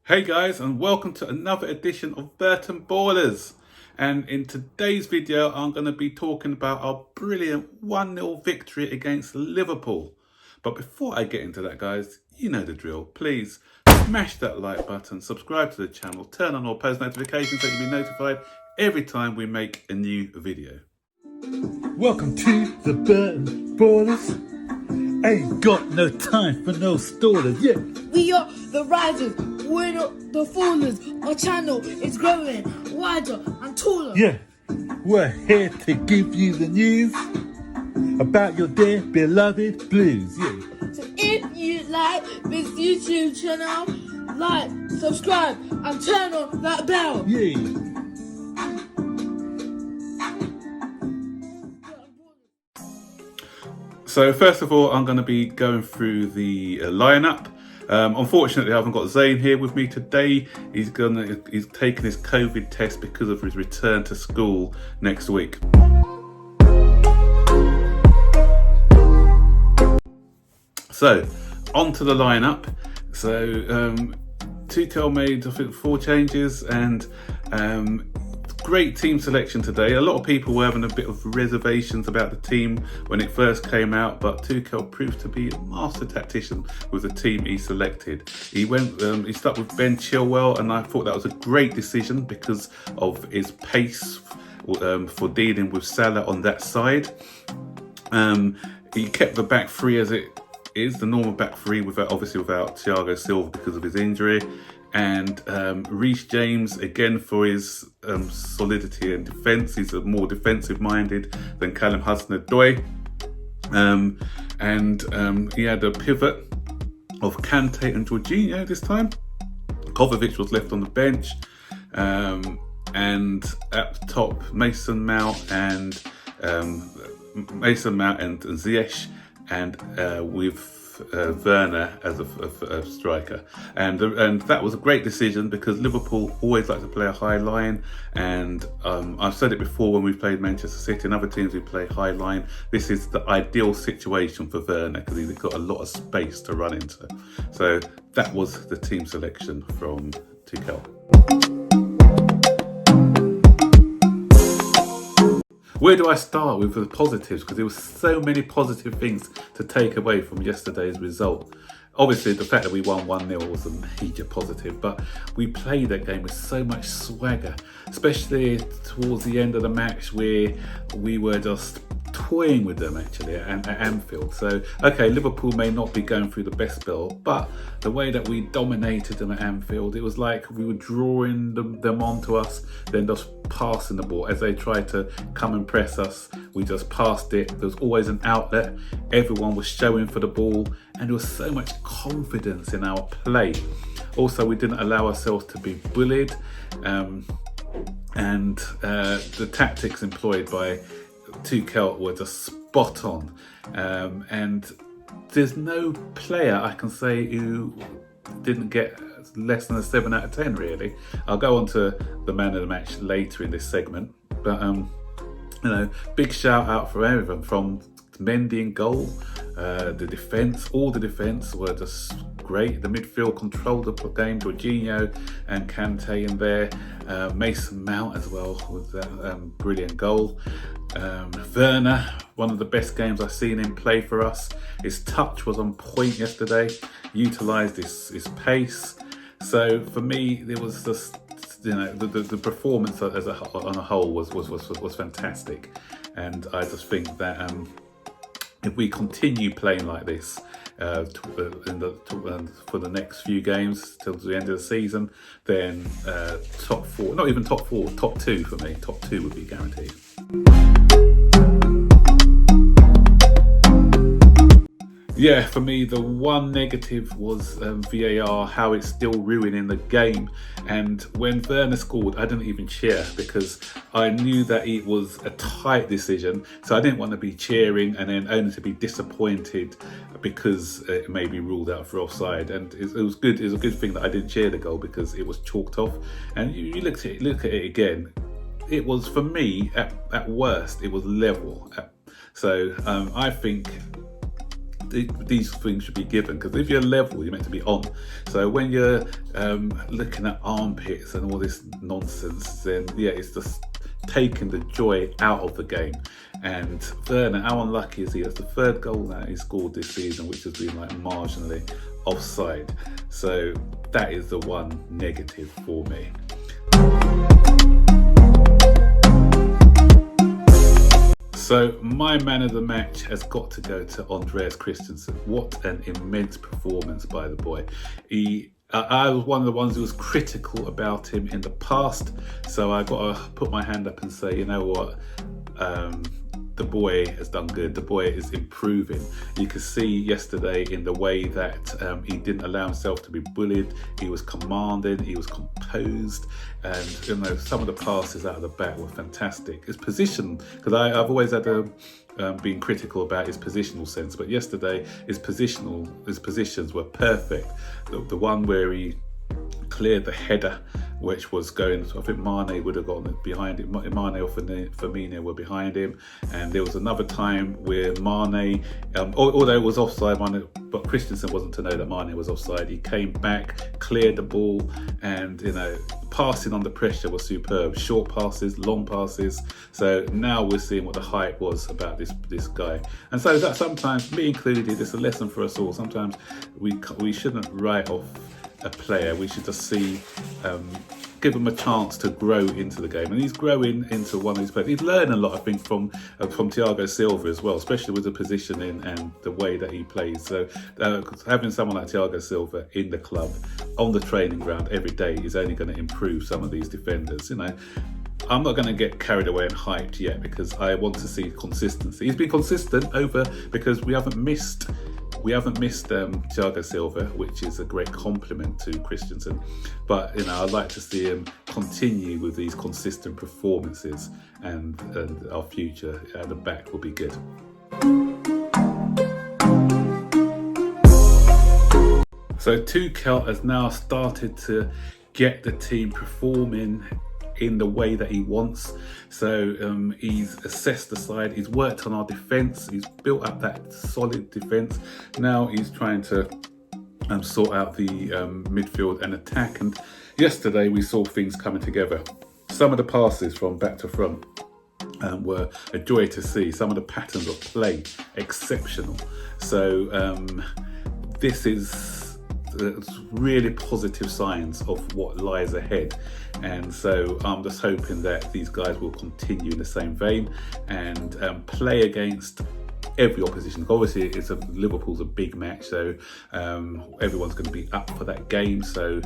Hey guys, and welcome to another edition of Burton Ballers. And in today's video, I'm going to be talking about our brilliant 1-0 victory against Liverpool. But before I get into that, guys, you know the drill. Please smash that like button, subscribe to the channel, turn on all post notifications so you'll be notified every time we make a new video. Welcome to the Burton Ballers. Ain't got no time for no stallers, yeah. We are the risers, we're not the fallers. Our channel is growing wider and taller. Yeah, we're here to give you the news about your dear beloved Blues, yeah. So if you like this YouTube channel, like, subscribe and turn on that bell. Yeah. So first of all, I'm going to be going through the lineup. Unfortunately, I haven't got Zane here with me today. He's taking his COVID test because of his return to school next week. So, on to the lineup. So, Tuchel made, I think, 4 changes and great team selection today. A lot of people were having a bit of reservations about the team when it first came out, but Tuchel proved to be a master tactician with the team he selected. He stuck with Ben Chilwell, and I thought that was a great decision because of his pace for dealing with Salah on that side. He kept the back three as it is, the normal back three, obviously without Thiago Silva because of his injury. And Reece James, again, for his solidity and defence. He's more defensive minded than Callum Hudson-Odoi. He had a pivot of Kante and Jorginho this time. Kovacic was left on the bench. And at the top, Mason Mount and Ziyech, and with Werner as a striker, and that was a great decision because Liverpool always like to play a high line, and I've said it before when we've played Manchester City and other teams who play high line. This is the ideal situation for Werner because he's got a lot of space to run into. So that was the team selection from Tuchel. Where do I start with the positives? Because there were so many positive things to take away from yesterday's result. Obviously, the fact that we won 1-0 was a major positive, but we played that game with so much swagger, especially towards the end of the match where we were just toying with them actually at Anfield. So, okay, Liverpool may not be going through the best spell, but the way that we dominated them at Anfield, it was like we were drawing them onto us, then just passing the ball. As they tried to come and press us, we just passed it. There was always an outlet. Everyone was showing for the ball, and there was so much confidence in our play. Also, we didn't allow ourselves to be bullied, and the tactics employed by Tuchel were just spot on, and there's no player I can say who didn't get less than a 7 out of 10 really. I'll go on to the man of the match later in this segment, but big shout out for everyone, from Mendy in goal, the defence, all the defence were just great. The midfield controlled the game. Jorginho and Kante in there, Mason Mount as well with that brilliant goal. Werner, one of the best games I've seen him play for us. His touch was on point yesterday, utilised his pace. So for me, there was just, the performance on a whole was fantastic, and I just think that if we continue playing like this for the next few games till the end of the season, then top 4, not even top 4, top 2 for me. Top 2 would be guaranteed. Yeah, for me, the one negative was VAR, how it's still ruining the game. And when Werner scored, I didn't even cheer because I knew that it was a tight decision. So I didn't want to be cheering and then only to be disappointed because it may be ruled out for offside. And it was good. It was a good thing that I didn't cheer the goal because it was chalked off. And you look at it again. It was, for me, at worst, it was level. So I think these things should be given, because if you're level, you're meant to be on. So when you're looking at armpits and all this nonsense, then yeah, it's just taking the joy out of the game. And Werner, how unlucky is he? That's the third goal that he scored this season, which has been like marginally offside. So that is the one negative for me. So my man of the match has got to go to Andreas Christensen. What an immense performance by the boy. I was one of the ones who was critical about him in the past, so I got to put my hand up and say, you know what, the boy has done good. The boy is improving. You could see yesterday in the way that he didn't allow himself to be bullied. He was commanding, he was composed, and you know, some of the passes out of the back were fantastic. His position, because I've always had been critical about his positional sense, but yesterday his positions were perfect. The one where he cleared the header, which was going, I think Mane would have gotten behind it. Mane or Firmino were behind him, and there was another time where Mane, although it was offside, but Christensen wasn't to know that Mane was offside. He came back, cleared the ball, and you know, passing under pressure was superb. Short passes, long passes. So now we're seeing what the hype was about this guy, and so that sometimes, me included, it's a lesson for us all. Sometimes we shouldn't write off a player. We should just give him a chance to grow into the game, and he's growing into one of these players. He's learned a lot, I think, from Thiago Silva as well, especially with the positioning and the way that he plays. So having someone like Thiago Silva in the club, on the training ground every day, is only going to improve some of these defenders. You know, I'm not going to get carried away and hyped yet, because I want to see consistency. He's been consistent because we haven't missed Thiago Silva, which is a great compliment to Christensen. But you know, I'd like to see him continue with these consistent performances, and our future at the back will be good. So Tuchel has now started to get the team performing in the way that he wants. So he's assessed the side, he's worked on our defence, he's built up that solid defence. Now he's trying to sort out the midfield and attack, and yesterday we saw things coming together. Some of the passes from back to front were a joy to see. Some of the patterns of play, exceptional. So this is really positive signs of what lies ahead, and so I'm just hoping that these guys will continue in the same vein and play against every opposition. Obviously, Liverpool's a big match, so everyone's going to be up for that game. So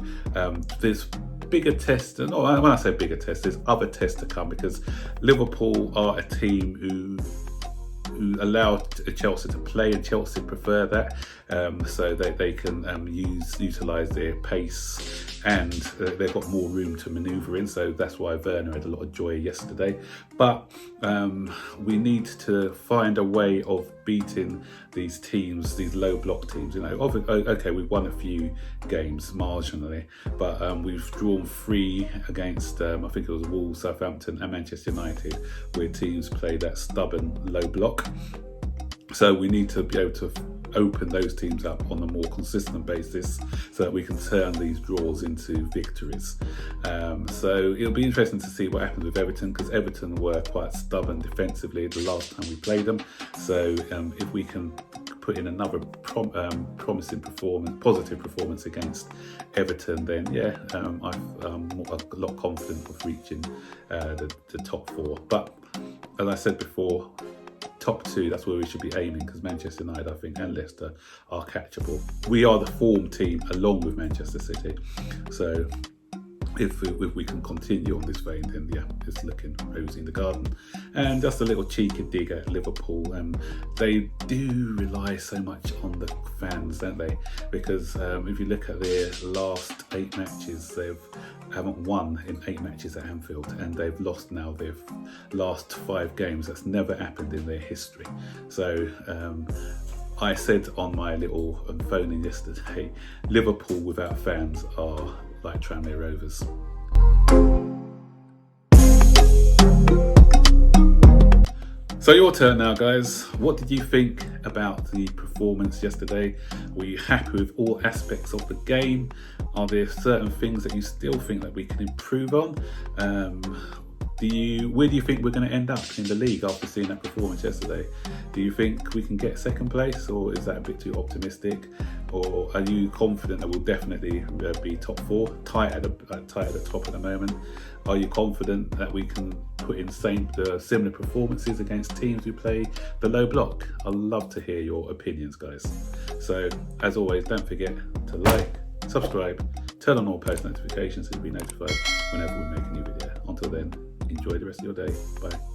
there's bigger tests, and when I say bigger tests, there's other tests to come, because Liverpool are a team who allow Chelsea to play, and Chelsea prefer that, so they can utilise their pace, and they've got more room to manoeuvre in. So that's why Werner had a lot of joy yesterday. But we need to find a way of beating these teams, these low block teams. You know, okay, we've won a few games marginally, but we've drawn 3 against I think it was Wolves, Southampton and Manchester United, where teams play that stubborn low block. So we need to be able to open those teams up on a more consistent basis, so that we can turn these draws into victories. So it'll be interesting to see what happens with Everton, because Everton were quite stubborn defensively the last time we played them. So if we can put in another promising positive performance against Everton, then yeah, I'm a lot confident of reaching the top 4. But as I said before, top 2, that's where we should be aiming, because Manchester United, I think, and Leicester are catchable. We are the form team along with Manchester City. So if we can continue on this vein, then yeah, it's looking rosy in the garden. And just a little cheeky dig at Liverpool. They do rely so much on the fans, don't they? Because if you look at their last 8 matches, they haven't won in 8 matches at Anfield, and they've lost now their last 5 games. That's never happened in their history. So I said on my little phone-in yesterday, Liverpool without fans are like Tranmere Rovers. So your turn now, guys. What did you think about the performance yesterday? Were you happy with all aspects of the game? Are there certain things that you still think that we can improve on? Where do you think we're going to end up in the league after seeing that performance yesterday? Do you think we can get second place, or is that a bit too optimistic? Or are you confident that we'll definitely be top four, tight at the top at the moment? Are you confident that we can put in similar performances against teams who play the low block? I'd love to hear your opinions, guys. So as always, don't forget to like, subscribe, turn on all post notifications so you'll be notified whenever we make a new video. Until then, enjoy the rest of your day. Bye.